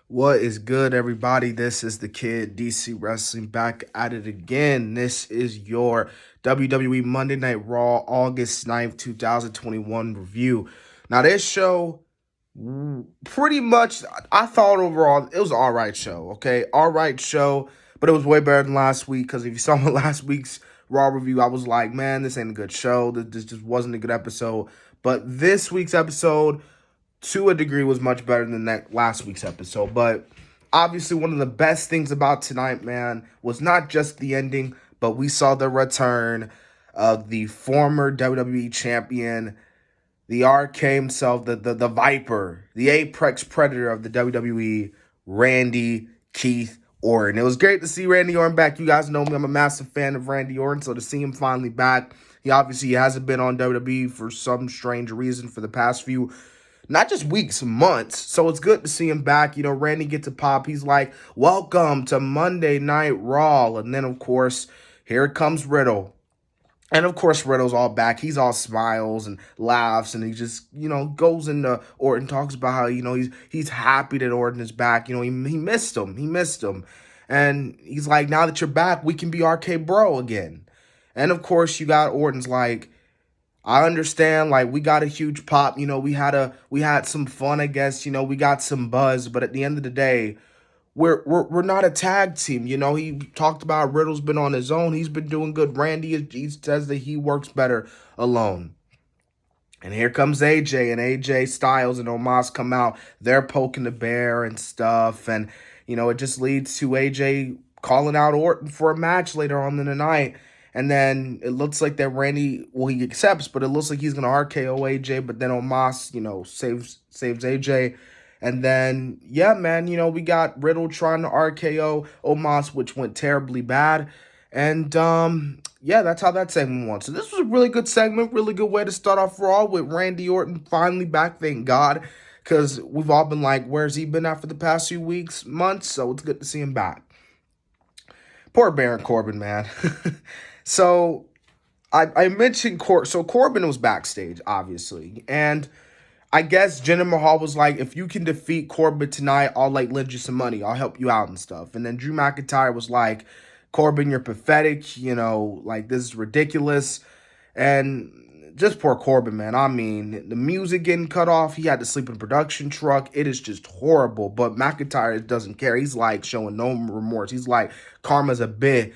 What is good, everybody? This is the Kid DC Wrestling back at it again. This is your WWE Monday Night Raw August 9th, 2021 review. Now, this show, pretty much, I thought overall it was an all right show, okay? All right show, but it was way better than last week because if you saw my last week's Raw review, I was like, man, this ain't a good show. This just wasn't a good episode. But this week's episode, to a degree, was much better than that last week's episode. But obviously, one of the best things about tonight, man, was not just the ending, but we saw the return of the former WWE champion, the RK himself, the Viper, the apex predator of the WWE, Randy Keith Orton. It was great to see Randy Orton back. You guys know me, I'm a massive fan of Randy Orton, so to see him finally back, he obviously hasn't been on WWE for some strange reason for the past few, not just weeks, months. So it's good to see him back. You know, Randy gets a pop. He's like, welcome to Monday Night Raw. And then, of course, here comes Riddle. And, of course, Riddle's all back. He's all smiles and laughs. And he just, goes into Orton, talks about how, he's happy that Orton is back. He missed him. He missed him. And he's like, now that you're back, we can be RK Bro again. And, of course, you got Orton's like, I understand, like, we got a huge pop, we had some fun, I guess, we got some buzz, but at the end of the day, we're not a tag team, he talked about Riddle's been on his own, he's been doing good, Randy, he says that he works better alone. And here comes AJ, and AJ Styles and Omos come out, they're poking the bear and stuff, and, it just leads to AJ calling out Orton for a match later on in the night. And then it looks like that Randy, well, he accepts, but it looks like he's going to RKO AJ, but then Omos, saves AJ. And then, yeah, man, we got Riddle trying to RKO Omos, which went terribly bad. And, yeah, that's how that segment went. So this was a really good segment, really good way to start off Raw with Randy Orton finally back, thank God. Because we've all been like, where's he been at for the past few weeks, months? So it's good to see him back. Poor Baron Corbin, man. So I mentioned Corbin was backstage, obviously. And I guess Jinder Mahal was like, if you can defeat Corbin tonight, I'll lend you some money. I'll help you out and stuff. And then Drew McIntyre was like, Corbin, you're pathetic. This is ridiculous. And just poor Corbin, man. I mean, the music getting cut off. He had to sleep in a production truck. It is just horrible. But McIntyre doesn't care. He's like showing no remorse. He's like, karma's a bit.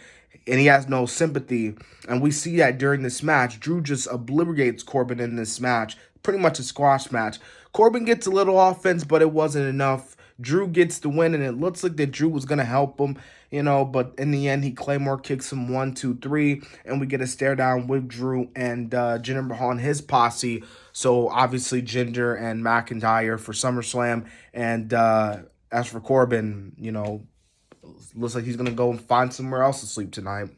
And he has no sympathy. And we see that during this match. Drew just obliterates Corbin in this match. Pretty much a squash match. Corbin gets a little offense, but it wasn't enough. Drew gets the win, and it looks like that Drew was going to help him, but in the end, he Claymore kicks him 1, 2, 3, and we get a stare down with Drew and Jinder Mahal and his posse. So, obviously, Jinder and McIntyre for SummerSlam, and as for Corbin, looks like he's going to go and find somewhere else to sleep tonight.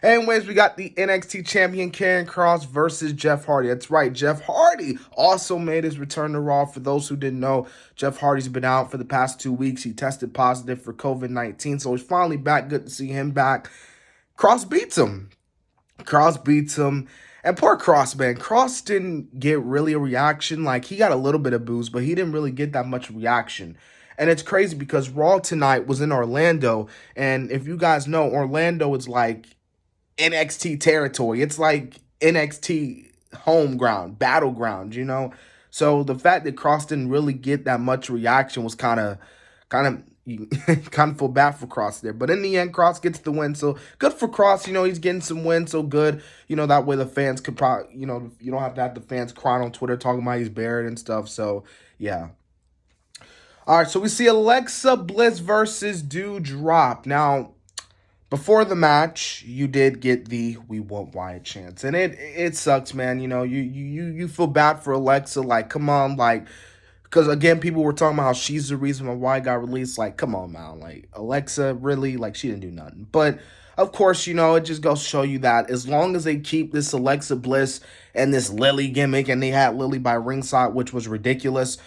Anyways, we got the NXT champion Karrion Kross versus Jeff Hardy. That's right, Jeff Hardy also made his return to Raw. For those who didn't know, Jeff Hardy's been out for the past 2 weeks. He tested positive for COVID-19, so he's finally back. Good to see him back. Kross beats him. And poor Kross, man. Kross didn't get really a reaction. Like, he got a little bit of booze, but he didn't really get that much reaction. And it's crazy because Raw tonight was in Orlando, and if you guys know, Orlando is like NXT territory. It's like NXT home ground, battleground, So the fact that Kross didn't really get that much reaction was kind of feel bad for Kross there. But in the end, Kross gets the win. So good for Kross. He's getting some wins. So good. That way the fans could probably, you don't have to have the fans crying on Twitter talking about he's buried and stuff. So yeah. All right, so we see Alexa Bliss versus Doudrop. Now, before the match, you did get the "We Want Wyatt" chants, and it sucks, man. You feel bad for Alexa, like, come on, like, because again, people were talking about how she's the reason why Wyatt got released. Like, come on, man, like, Alexa, really, like, she didn't do nothing. But of course, it just goes to show you that as long as they keep this Alexa Bliss and this Lily gimmick, and they had Lily by ringside, which was ridiculous.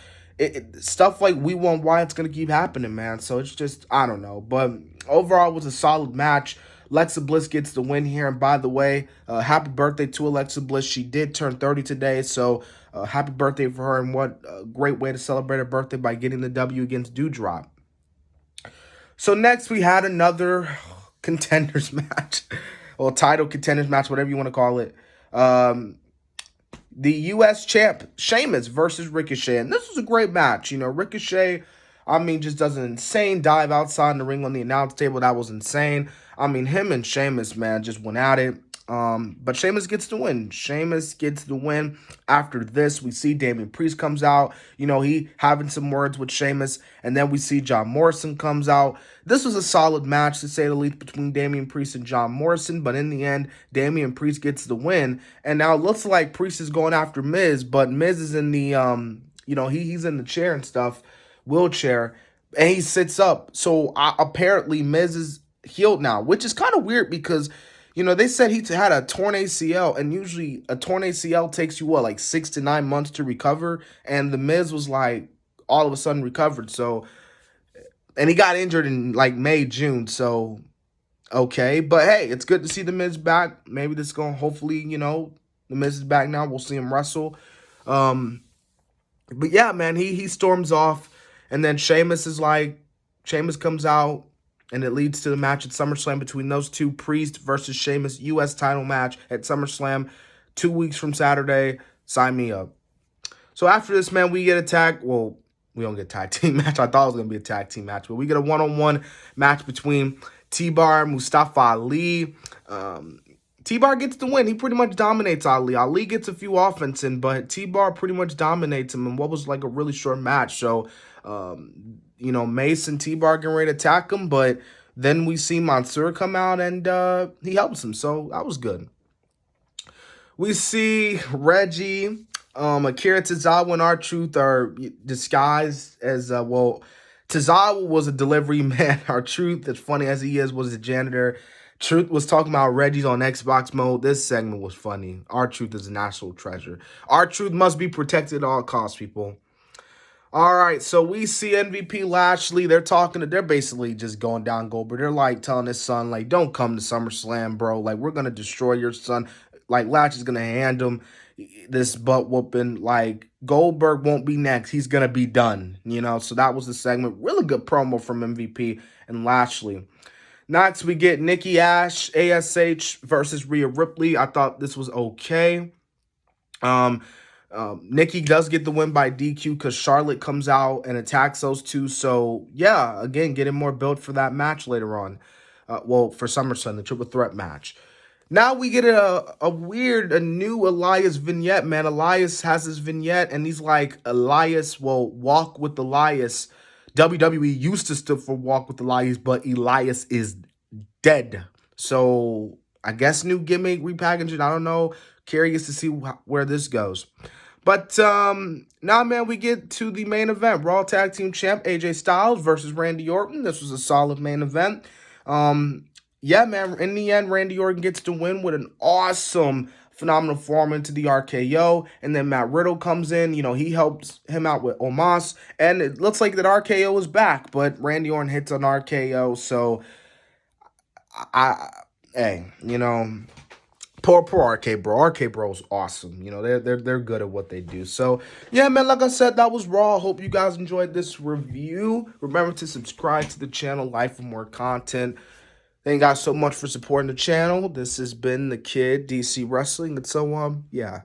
Stuff like "We Want Wyatt's going to keep happening, man. So it's just, I don't know. But overall, it was a solid match. Alexa Bliss gets the win here. And by the way, happy birthday to Alexa Bliss. She did turn 30 today. So happy birthday for her. And what a great way to celebrate her birthday by getting the W against Doudrop. So next we had another contenders match, or title contenders match, whatever you want to call it. The U.S. champ Sheamus versus Ricochet, and this was a great match. You know, Ricochet, I mean, just does an insane dive outside the ring on the announce table. That was insane. I mean, him and Sheamus, man, just went at it. But Sheamus gets the win. Sheamus gets the win. After this, we see Damian Priest comes out. You know, he having some words with Sheamus. And then we see John Morrison comes out. This was a solid match, to say the least, between Damian Priest and John Morrison. But in the end, Damian Priest gets the win. And now it looks like Priest is going after Miz. But Miz is in the, he's in the chair and stuff, wheelchair. And he sits up. So apparently Miz is healed now, which is kind of weird because, you know, they said he had a torn ACL, and usually a torn ACL takes you, like 6 to 9 months to recover, and the Miz was, like, all of a sudden recovered, so, and he got injured in, like, May, June, so, okay, but hey, it's good to see the Miz back. Maybe this is going to, hopefully, you know, the Miz is back now, we'll see him wrestle, but yeah, man, he storms off, and then Sheamus comes out, and it leads to the match at SummerSlam between those two, Priest versus Sheamus, U.S. title match at SummerSlam, 2 weeks from Saturday. Sign me up. So after this, man, we get a tag. Well, we don't get a tag team match. I thought it was going to be a tag team match. But we get a one-on-one match between T-Bar and Mustafa Ali. T-Bar gets the win. He pretty much dominates Ali. Ali gets a few offense in, but T-Bar pretty much dominates him in what was like a really short match. So, you know, Mace and T-Bar getting ready to attack him, but then we see Mansoor come out and he helps him, so that was good. We see Reggie, Akira Tozawa and R-Truth are disguised as, Tozawa was a delivery man. R-Truth, as funny as he is, was a janitor. Truth was talking about Reggie's on Xbox mode. This segment was funny. R-Truth is a national treasure. R-Truth must be protected at all costs, people. All right, so we see MVP Lashley. They're basically just going down Goldberg. They're like telling his son, like, don't come to SummerSlam, bro. Like, we're going to destroy your son. Like, Lashley's going to hand him this butt whooping. Like, Goldberg won't be next. He's going to be done, you know. So that was the segment. Really good promo from MVP and Lashley. Next, we get Nikki Ash, ASH versus Rhea Ripley. I thought this was okay. Nikki does get the win by DQ because Charlotte comes out and attacks those two. So, yeah, again, getting more build for that match later on. For SummerSlam, the triple threat match. Now we get a new Elias vignette, man. Elias has his vignette, and he's like, Elias will walk with Elias. WWE used to stand for walk with Elias, but Elias is dead. So, I guess new gimmick, repackaging, I don't know. Curious to see where this goes. But now, man, we get to the main event. Raw Tag Team Champ AJ Styles versus Randy Orton. This was a solid main event. Yeah, man, in the end, Randy Orton gets to win with an awesome, phenomenal form into the RKO. And then Matt Riddle comes in. You know, he helps him out with Omos. And it looks like that RKO is back. But Randy Orton hits on RKO. So, hey, you know... Poor RK Bro. RK Bro is awesome. You know, they're good at what they do. So, yeah, man, like I said, that was Raw. Hope you guys enjoyed this review. Remember to subscribe to the channel, like for more content. Thank you guys so much for supporting the channel. This has been the Kid, DC Wrestling. And so, yeah.